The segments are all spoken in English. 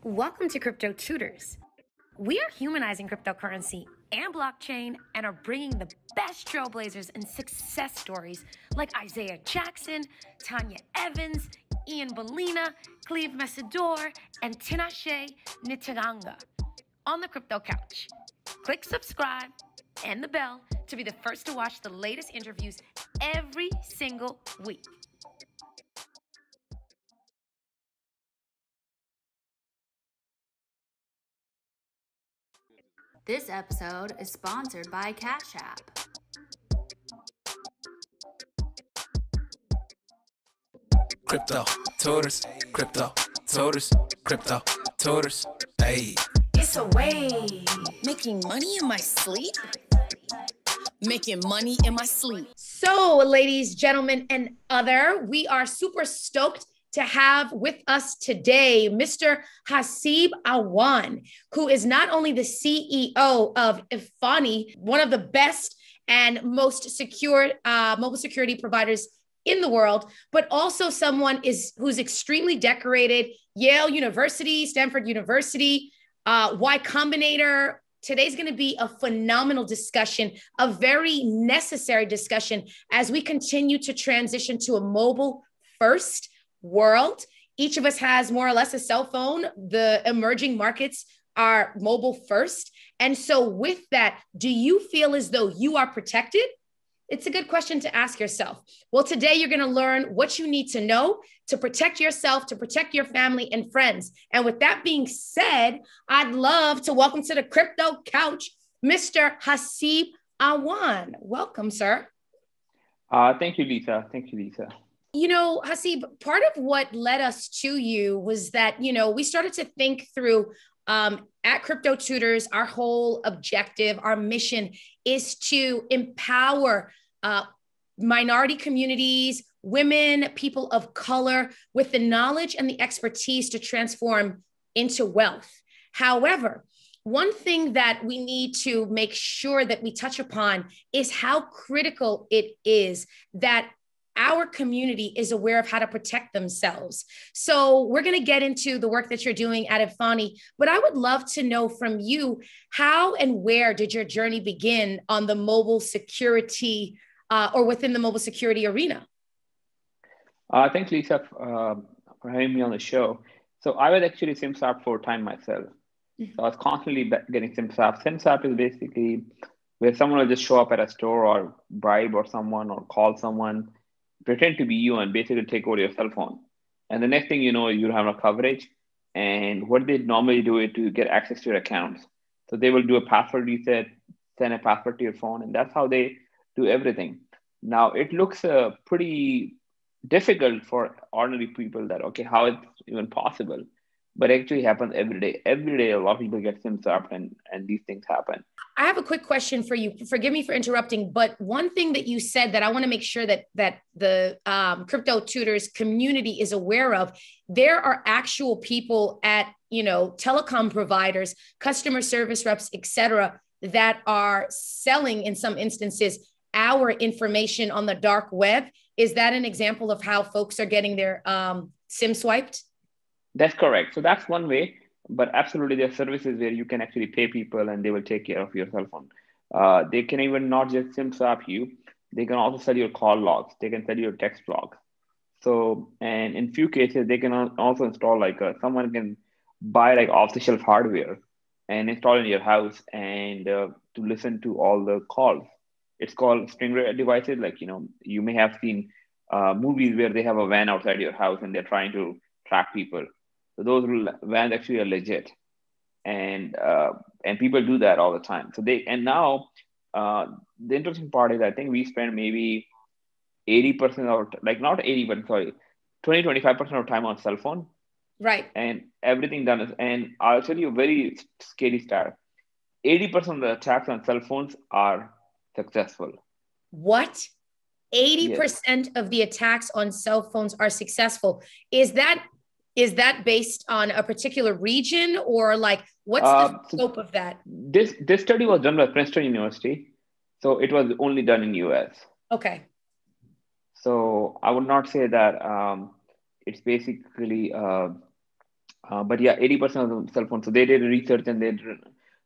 Welcome to Crypto Tutors. We are humanizing cryptocurrency and blockchain and are bringing the best trailblazers and success stories like Isaiah Jackson, Tanya Evans, Ian Bellina, Cleve Messidor, and Tinashe Nitaganga on the Crypto Couch. Click subscribe and the bell to be the first to watch the latest interviews every single week. This episode is sponsored by Cash App. Crypto tutors, crypto tutors, crypto tutors. Hey, It's a way. Making money in my sleep? Making money in my sleep. So, ladies, gentlemen, and other, we are super stoked to have with us today Mr. Haseeb Awan, who is not only the CEO of Efani, one of the best and most secure mobile security providers in the world, but also someone who's extremely decorated. Yale University, Stanford University, Y Combinator. Today's going to be a phenomenal discussion, a very necessary discussion as we continue to transition to a mobile first world. Each of us has more or less a cell phone. The emerging markets are mobile first. And so with that, do you feel as though you are protected? It's a good question to ask yourself. Well, today you're going to learn what you need to know to protect yourself, to protect your family and friends. And with that being said, I'd love to welcome to the Crypto Couch, Mr. Haseeb Awan. Welcome, sir. Thank you, Lisa. You know, Haseeb, part of what led us to you was that, we started to think through at Crypto Tutors, our whole objective, our mission is to empower minority communities, women, people of color with the knowledge and the expertise to transform into wealth. However, one thing that we need to make sure that we touch upon is how critical it is that our community is aware of how to protect themselves. So we're going to get into the work that you're doing at Efani, but I would love to know from you, how and where did your journey begin on the mobile security or within the mobile security arena? Thanks, Lisa, for having me on the show. So I was actually SimSwap for a time myself. So I was constantly getting SimSwap. SimSwap is basically where someone will just show up at a store or bribe or someone or call someone, pretend to be you and basically take over your cell phone. And the next thing you know, you have no coverage. And what they normally do is to get access to your accounts. So they will do a password reset, send a password to your phone, and that's how they do everything. Now, it looks pretty difficult for ordinary people that, okay, how it's even possible? But it actually happens every day. Every day, a lot of people get SIMs up and these things happen. I have a quick question for you. Forgive me for interrupting, but one thing that you said that I want to make sure that the Crypto Tutors community is aware of, there are actual people at, telecom providers, customer service reps, et cetera, that are selling, in some instances, our information on the dark web. Is that an example of how folks are getting their SIM swiped? That's correct. So that's one way. But absolutely, there are services where you can actually pay people and they will take care of your cell phone. They can even not just SIM swap you, they can also sell your call logs. They can sell your text logs. So, and in few cases, they can also install someone can buy off-the-shelf hardware and install in your house and to listen to all the calls. It's called string devices. You may have seen movies where they have a van outside your house and they're trying to track people. So those vans actually are legit, and people do that all the time. So now the interesting part is I think we spend maybe 80% of not 80, but sorry, 25% of time on cell phone. Right. And everything done is, and I'll tell you a very scary stat. 80% of the attacks on cell phones are successful. What? 80% of the attacks on cell phones are successful. Is that based on a particular region or what's the scope of that? This study was done by Princeton University. So it was only done in US. Okay. So I would not say that it's basically But yeah, 80% of the cell phones. So they did research and they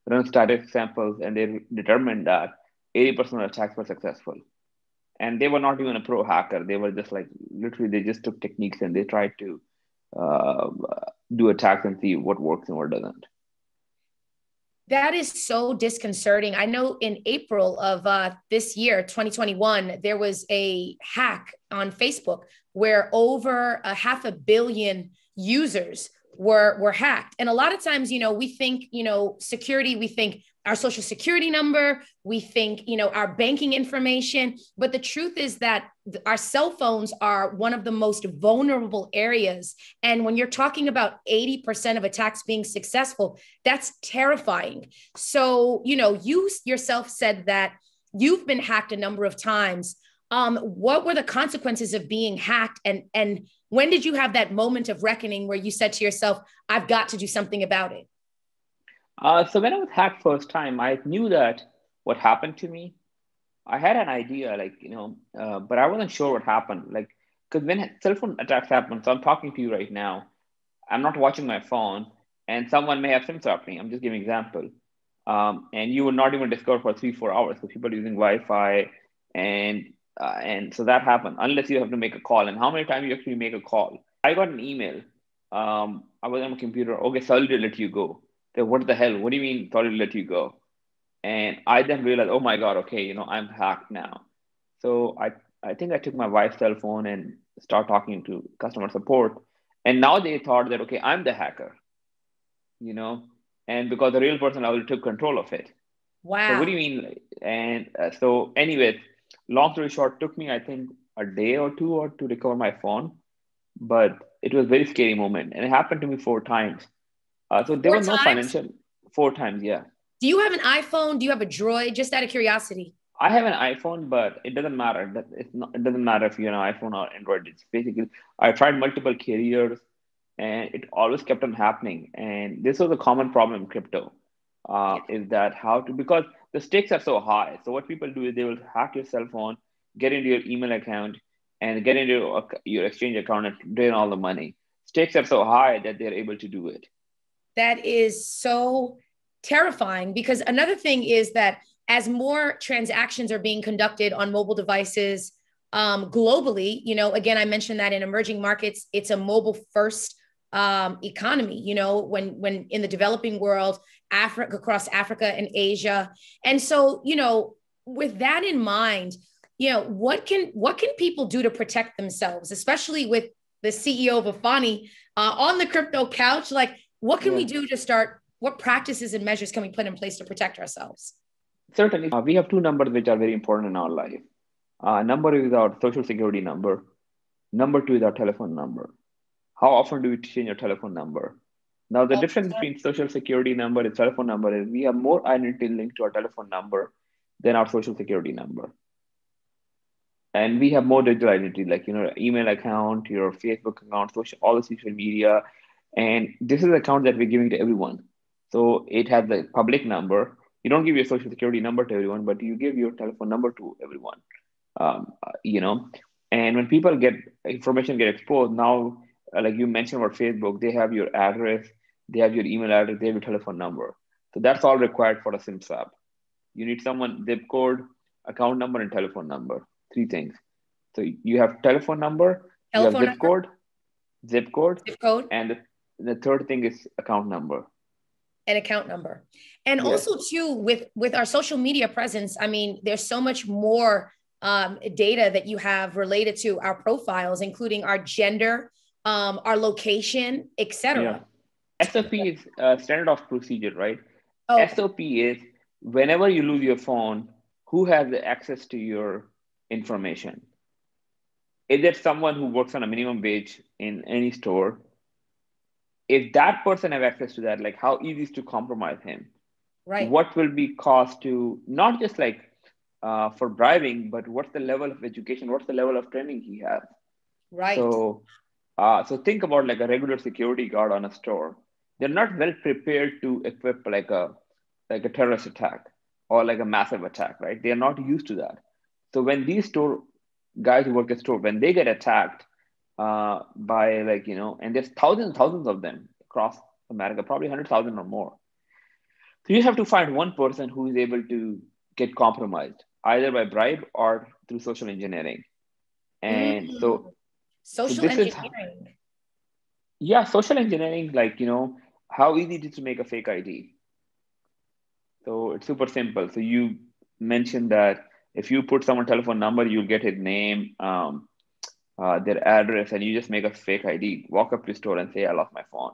run static samples and they determined that 80% of attacks were successful. And they were not even a pro hacker. They were just like literally they just took techniques and they tried to uh, do attacks and see what works and what doesn't. That is so disconcerting. I know in April of this year, 2021, there was a hack on Facebook where over a 500 million users were hacked. And a lot of times, we think, security, we think our social security number, we think, our banking information. But the truth is that our cell phones are one of the most vulnerable areas. And when you're talking about 80% of attacks being successful, that's terrifying. So, you yourself said that you've been hacked a number of times. What were the consequences of being hacked? And when did you have that moment of reckoning where you said to yourself, I've got to do something about it? So when I was hacked first time, I knew that what happened to me. I had an idea, but I wasn't sure what happened. Like, because when cell phone attacks happen, so I'm talking to you right now, I'm not watching my phone, and someone may have SIM swapped me. I'm just giving an example. And you will not even discover for 3-4 hours. So people are using Wi-Fi, and so that happened unless you have to make a call. And how many times you actually make a call? I got an email. I was on my computer. Okay, sorry to let you go. So what the hell? What do you mean sorry to let you go? And I then realized, oh my God, okay, I'm hacked now. So I think I took my wife's cell phone and start talking to customer support. And now they thought that, okay, I'm the hacker, and because the real person already took control of it. Wow. So what do you mean? And so anyways, long story short, took me, I think, a day or two or to recover my phone. But it was a very scary moment. And it happened to me 4 times. So there Four was no times? financial, 4 times, yeah. Do you have an iPhone? Do you have a Droid? Just out of curiosity. I have an iPhone, but it doesn't matter. It doesn't matter if you're an iPhone or Android. It's basically, I tried multiple carriers and it always kept on happening. And this was a common problem in crypto, is that because the stakes are so high. So what people do is they will hack your cell phone, get into your email account, and get into your exchange account and drain all the money. Stakes are so high that they're able to do it. That is so terrifying, because another thing is that as more transactions are being conducted on mobile devices globally, again, I mentioned that in emerging markets, it's a mobile first economy, when in the developing world, across Africa and Asia. And so, with that in mind, what can people do to protect themselves, especially with the CEO of Efani on the crypto couch? Like, what can we do to start? What practices and measures can we put in place to protect ourselves? Certainly. We have two numbers which are very important in our life. Number is our social security number. Number two is our telephone number. How often do we change your telephone number? Now, the difference between social security number and telephone number is we have more identity linked to our telephone number than our social security number. And we have more digital identity, like, email account, your Facebook account, all the social media. And this is an account that we're giving to everyone. So it has the public number. You don't give your social security number to everyone, but you give your telephone number to everyone. And when people information get exposed, now, like you mentioned about Facebook, they have your address, they have your email address, they have your telephone number. So that's all required for a SIM swap. You need someone, zip code, account number, and telephone number. 3 things. So you have telephone number, you have zip code, and the third thing is account number. An account number. And also too, with our social media presence, I mean, there's so much more data that you have related to our profiles, including our gender, our location, etc. SOP is standard of procedure, right? SOP is whenever you lose your phone, who has the access to your information? Is there someone who works on a minimum wage in any store? If that person have access to that, like how easy is to compromise him? Right. What will be cost to not just like for bribing, but what's the level of education? What's the level of training he has? Right. So think about like a regular security guard on a store. They're not well prepared to equip like a terrorist attack or like a massive attack, right? They are not used to that. So when these store guys who work at store, when they get attacked by and there's thousands and thousands of them across America, probably 100,000 or more. So you have to find one person who is able to get compromised, either by bribe or through social engineering. And so Social this is, engineering. yeah, social engineering, like, how easy it is to make a fake ID. So it's super simple. So you mentioned that if you put someone's telephone number, you'll get his name, their address, and you just make a fake ID. Walk up to the store and say, "I lost my phone,"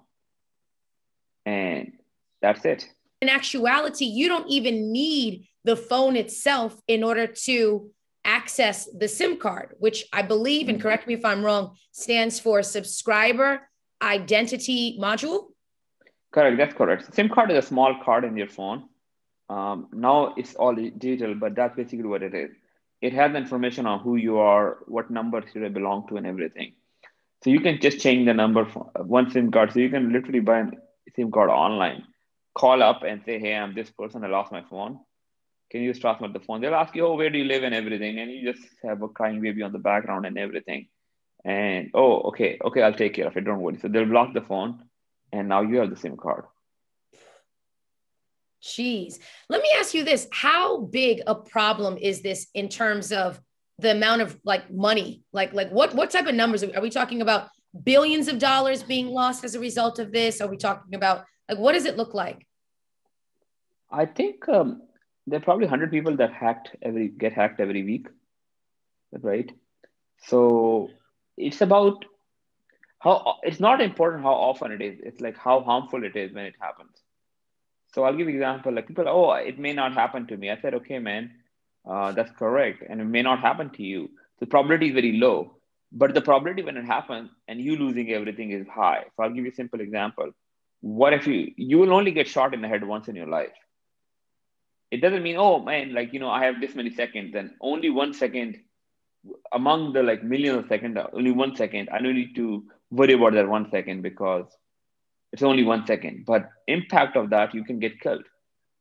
and that's it. In actuality, you don't even need the phone itself in order to access the SIM card, which I believe, and correct me if I'm wrong, stands for subscriber identity module. Correct. That's correct. SIM card is a small card in your phone. Now it's all digital, but that's basically what it is. It has information on who you are, what numbers you belong to, and everything. So you can just change the number for one SIM card. So you can literally buy a SIM card online, call up and say, "Hey, I'm this person. I lost my phone. Can you just transfer the phone?" They'll ask you, "Oh, where do you live?" and everything. And you just have a crying baby on the background and everything. And, "Oh, okay, okay, I'll take care of it. Don't worry." So they'll block the phone, and now you have the SIM card. Jeez. Let me ask you this. How big a problem is this in terms of the amount of like money? Like what type of numbers are we talking about? Billions of dollars being lost as a result of this? Are we talking about like what does it look like? I think there are probably 100 people that get hacked every week, right? So it's about it's not important how often it is. It's like how harmful it is when it happens. So I'll give you an example. Like people, "Oh, it may not happen to me." I said, "Okay, man, that's correct, and it may not happen to you. The probability is very low, but the probability when it happens and you losing everything is high." So I'll give you a simple example. What if you will only get shot in the head once in your life? It doesn't mean, "Oh man, like I have this many seconds," and only 1 second among the like millions of seconds, only 1 second. I don't need to worry about that 1 second because it's only 1 second. But impact of that, you can get killed.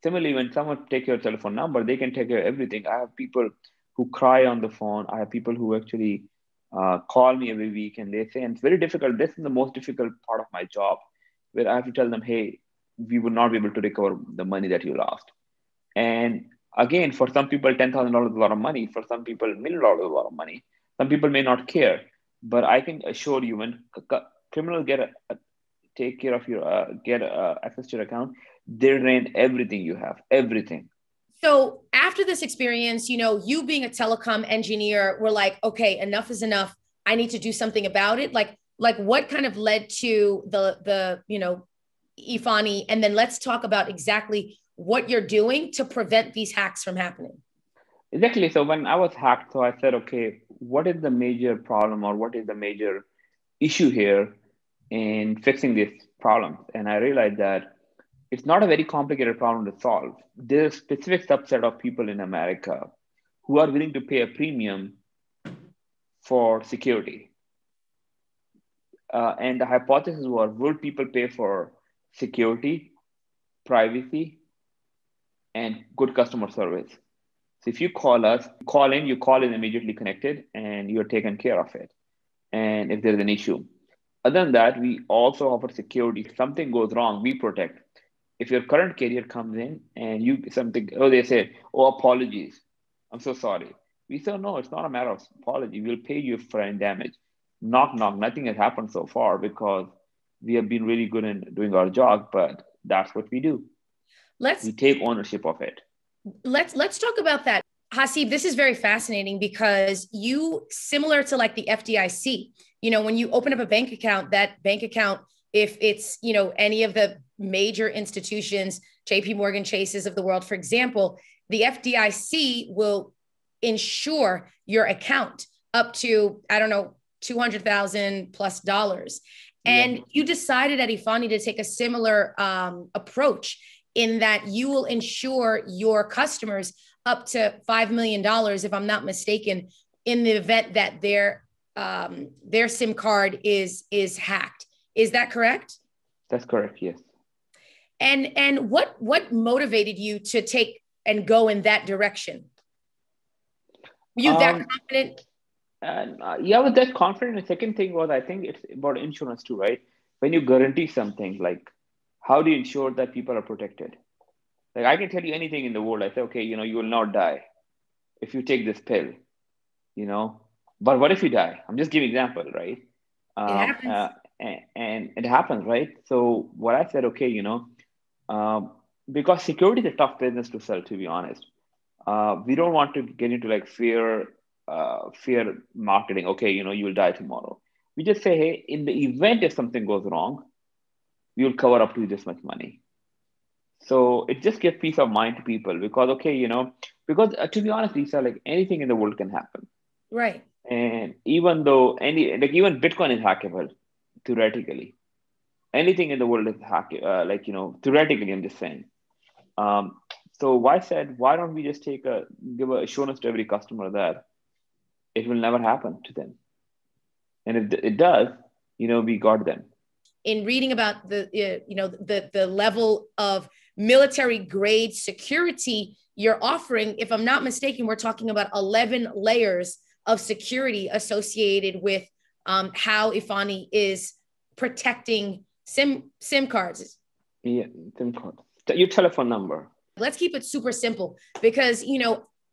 Similarly, when someone take your telephone number, they can take your everything. I have people who cry on the phone. I have people who actually call me every week and they say, and it's very difficult. This is the most difficult part of my job, where I have to tell them, "Hey, we will not be able to recover the money that you lost." And again, for some people, $10,000 is a lot of money. For some people, $1 million is a lot of money. Some people may not care. But I can assure you, when criminals take care of your, get access to your account, they drain everything you have, everything. So after this experience, you being a telecom engineer, were like, okay, enough is enough. I need to do something about it. Like what kind of led to the Efani? And then let's talk about exactly what you're doing to prevent these hacks from happening. Exactly. So when I was hacked, so I said, "Okay, what is the major problem or what is the major issue here in fixing these problems?" And I realized that it's not a very complicated problem to solve. There's a specific subset of people in America who are willing to pay a premium for security. And the hypothesis was, will people pay for security, privacy, and good customer service? So if you call us, your call is immediately connected and you're taken care of it. And if there's an issue. Other than that, we also offer security. If something goes wrong, we protect. If your current carrier comes in and they say, "Oh, apologies, I'm so sorry." We say, "No, it's not a matter of apology. We'll pay you for any damage." Knock, knock. Nothing has happened so far because we have been really good in doing our job, but that's what we do. We take ownership of it. Let's talk about that. Haseeb, this is very fascinating because you, similar to like the FDIC, when you open up a bank account, that bank account, if it's, any of the major institutions, JP Morgan Chases of the world, for example, the FDIC will insure your account up to, I don't know, $200,000 plus. And you decided at Efani to take a similar approach in that you will insure your customers up to $5 million, if I'm not mistaken, in the event that their SIM card is hacked. Is that correct? That's correct, yes. And what motivated you to take and go in that direction? Were you that confident? And I was that confident. The second thing was, I think it's about insurance too, right? when you guarantee something, like how do you ensure that people are protected? Like I can tell you anything in the world. I say, okay, you will not die if you take this pill, you know. But what if you die? I'm just giving example, right? It Um, happens. uh, and it happens, right? So what I said, okay, um, because security is a tough business to sell, to be honest. We don't want to get into like fear marketing. Okay, you will die tomorrow. We just say, hey, in the event if something goes wrong, we will cover up to this much money. So it just gives peace of mind to people because, okay, because to be honest, Lisa, like anything in the world can happen. Right. And even though even Bitcoin is hackable, theoretically, anything in the world is theoretically, I'm just saying. Um, so why don't we just give a assurance to every customer that it will never happen to them? And if it does, we got them. In reading about the level of military grade security you're offering, if I'm not mistaken, we're talking about 11 layers of security associated with how Efani is protecting SIM cards. Yeah, SIM cards. Your telephone number. Let's keep it super simple because,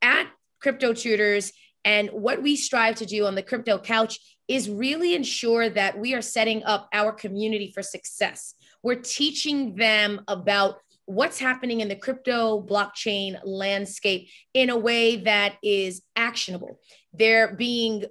at Crypto Tutors and what we strive to do on the Crypto Couch is really ensure that we are setting up our community for success. We're teaching them about what's happening in the crypto blockchain landscape in a way that is actionable. They're being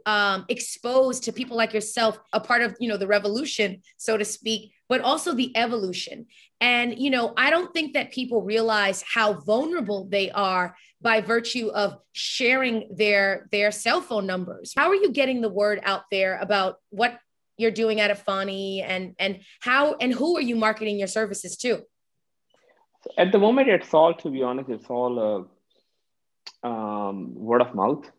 exposed to people like yourself, a part of, the revolution, so to speak, but also the evolution. And, I don't think that people realize how vulnerable they are by virtue of sharing their cell phone numbers. How are you getting the word out there about what you're doing at Efani and how and who are you marketing your services to? At the moment, to be honest, it's all word of mouth,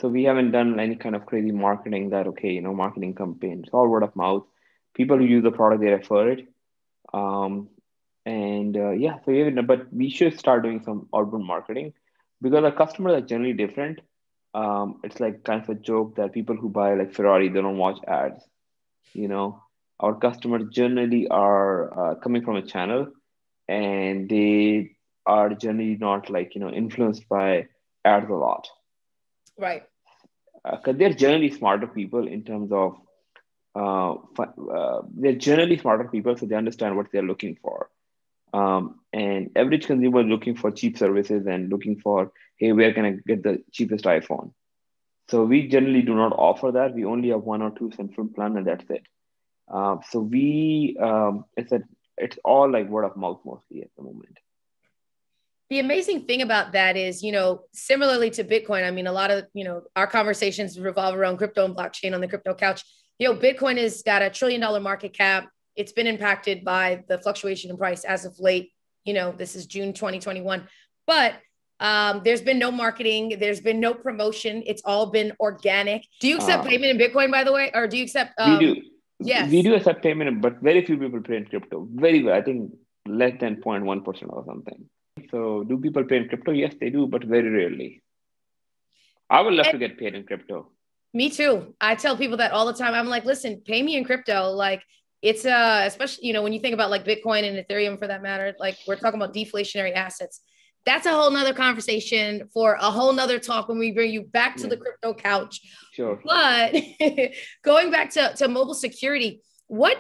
So we haven't done any kind of crazy marketing marketing campaign. It's all word of mouth. People who use the product, they refer it. But we should start doing some outbound marketing because our customers are generally different. It's like kind of a joke that people who buy like Ferrari, they don't watch ads. Our customers generally are coming from a channel and they are generally not influenced by ads a lot. Right. Because they're generally smarter people in terms of they're generally smarter people, so they understand what they're looking for. And average consumer looking for cheap services and looking for, hey, where can I get the cheapest iPhone? So we generally do not offer that. We only have 1 or 2 central plan, and that's it. It's all like word of mouth mostly at the moment. The amazing thing about that is, similarly to Bitcoin, I mean, a lot of, our conversations revolve around crypto and blockchain on the Crypto Couch. Bitcoin has got $1 trillion market cap. It's been impacted by the fluctuation in price as of late. This is June 2021, but there's been no marketing. There's been no promotion. It's all been organic. Do you accept payment in Bitcoin, by the way? Or do you accept? We do. Yes. We do accept payment, but very few people pay in crypto. Very well. I think less than 0.1% or something. So do people pay in crypto? Yes, they do, but very rarely. I would love to get paid in crypto. Me too. I tell people that all the time. I'm like, listen, pay me in crypto. Like it's especially, when you think about like Bitcoin and Ethereum for that matter, like we're talking about deflationary assets. That's a whole nother conversation for a whole nother talk when we bring you back to the Crypto Couch. Sure. But going back to mobile security, what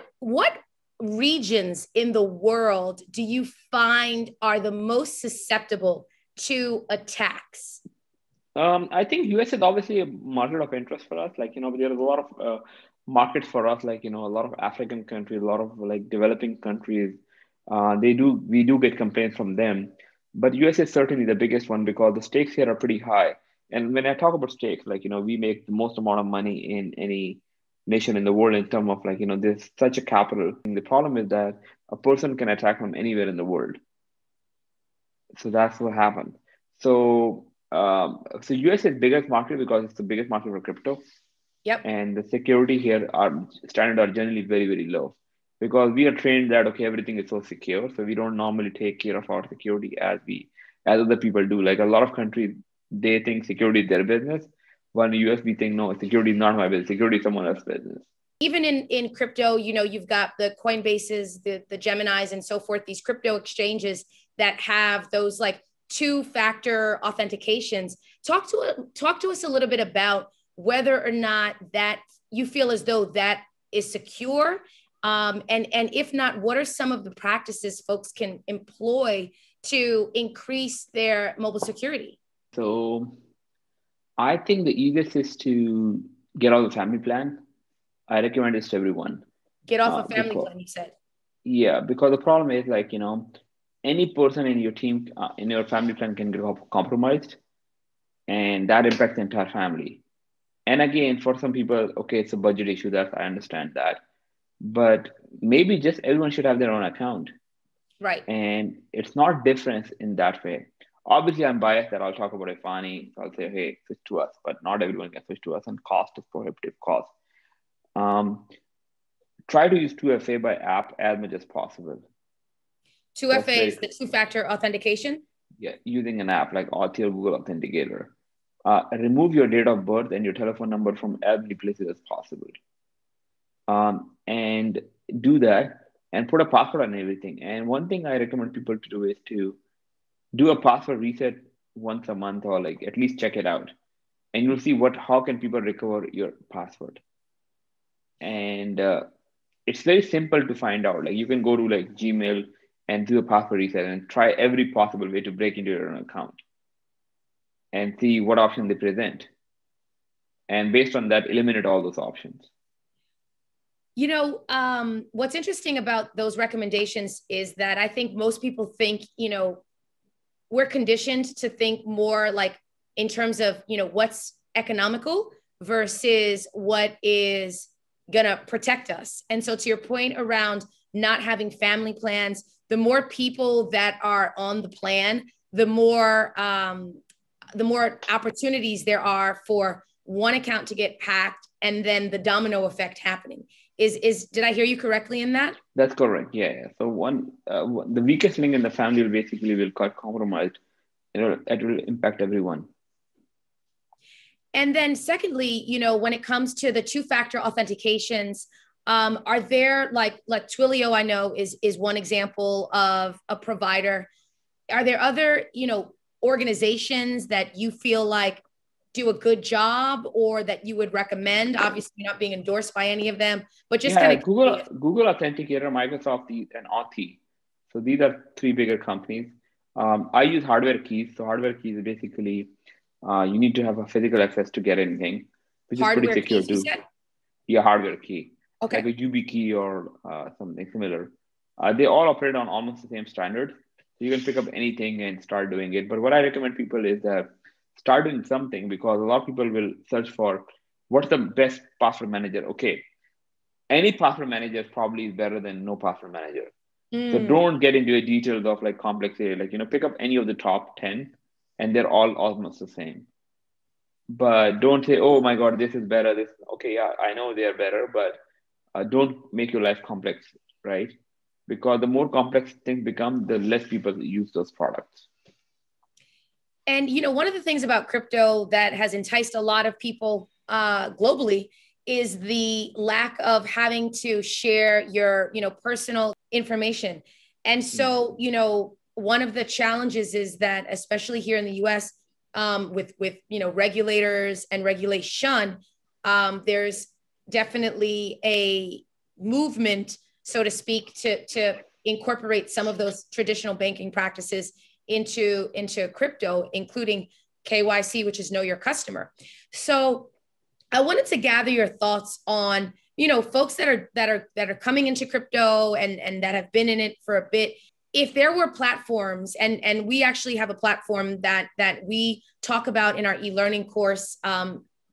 regions in the world do you find are the most susceptible to attacks? I think US is obviously a market of interest for us. There are a lot of markets for us, a lot of African countries, a lot of developing countries. We do get complaints from them, but US is certainly the biggest one because the stakes here are pretty high. And when I talk about stakes, we make the most amount of money in any nation in the world in terms of there's such a capital. And the problem is that a person can attack from anywhere in the world. So that's what happened. So US is biggest market because it's the biggest market for crypto. Yep. And the security here standards are generally very, very low because we are trained that, okay, everything is so secure. So we don't normally take care of our security as other people do. Like a lot of countries, they think security is their business. While in the US, we think, no, security is not my business. Security is someone else's business. even in crypto, you've got the Coinbases, the Geminis and so forth, these crypto exchanges that have those like two-factor authentications. Talk to us a little bit about whether or not that you feel as though that is secure. And if not, what are some of the practices folks can employ to increase their mobile security? So I think the easiest is to get off the family plan. I recommend this to everyone. Get off a family plan, you said. Yeah, because the problem is like, any person in your team, in your family plan can get compromised, and that impacts the entire family. And again, for some people, okay, it's a budget issue. I understand that. But maybe just everyone should have their own account. Right. And it's not different in that way. Obviously, I'm biased that I'll talk about Efani. So I'll say, hey, switch to us, but not everyone can switch to us, and cost is prohibitive cost. Try to use 2FA by app as much as possible. 2FA is the two-factor authentication? Yeah, using an app like Auth or Google Authenticator. Remove your date of birth and your telephone number from as many places as possible. And do that and put a password on everything. And one thing I recommend people to do is to do a password reset once a month, or like at least check it out. And you'll see how can people recover your password. And it's very simple to find out. Like you can go to like Gmail and do a password reset and try every possible way to break into your own account and see what option they present. And based on that, eliminate all those options. What's interesting about those recommendations is that I think most people think, we're conditioned to think more like in terms of, what's economical versus what is going to protect us. And so to your point around not having family plans, the more people that are on the plan, the more opportunities there are for one account to get hacked and then the domino effect happening. Did I hear you correctly in that? That's correct. Yeah. So the weakest link in the family will get compromised. It will impact everyone. And then secondly, when it comes to the two-factor authentications, are there like Twilio, I know is one example of a provider. Are there other, organizations that you feel like do a good job or that you would recommend? Obviously not being endorsed by any of them, but just kind of Google Authenticator, Microsoft, and Authy. So these are three bigger companies. I use hardware keys. So hardware keys is basically you need to have a physical access to get anything, which is pretty secure too. Yeah, hardware key. Okay. Like a YubiKey or something similar. They all operate on almost the same standard. So you can pick up anything and start doing it. But what I recommend people is that start doing something, because a lot of people will search for what's the best password manager. Okay, any password manager probably is better than no password manager. So don't get into the details of like complex area. Like, pick up any of the top 10 and they're all almost the same. But don't say, oh my God, this is better. Okay, yeah, I know they're better, but don't make your life complex, right? Because the more complex things become, the less people use those products. And, one of the things about crypto that has enticed a lot of people globally is the lack of having to share your, personal information. And so, one of the challenges is that, especially here in the US, with regulators and regulation, there's definitely a movement, so to speak, to incorporate some of those traditional banking practices into crypto, including KYC, which is know your customer. So I wanted to gather your thoughts on, folks that are coming into crypto and that have been in it for a bit. If there were platforms, and we actually have a platform that we talk about in our e-learning course.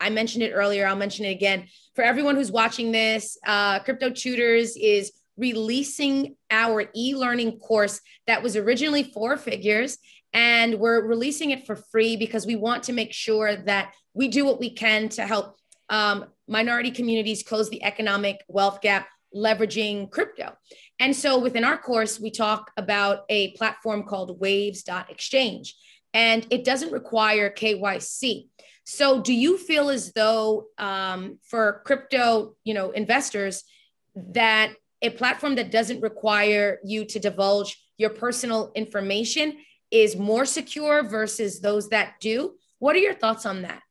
I mentioned it earlier. I'll mention it again. For everyone who's watching this, Crypto Tutors is releasing our e-learning course that was originally 4 figures, and we're releasing it for free because we want to make sure that we do what we can to help minority communities close the economic wealth gap, leveraging crypto. And so within our course, we talk about a platform called waves.exchange, and it doesn't require KYC. So do you feel as though for crypto, investors, that a platform that doesn't require you to divulge your personal information is more secure versus those that do? What are your thoughts on that?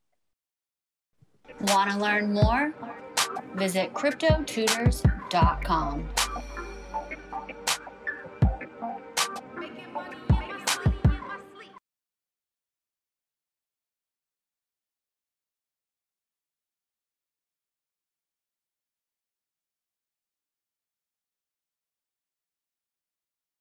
Want to learn more? Visit cryptotutors.com.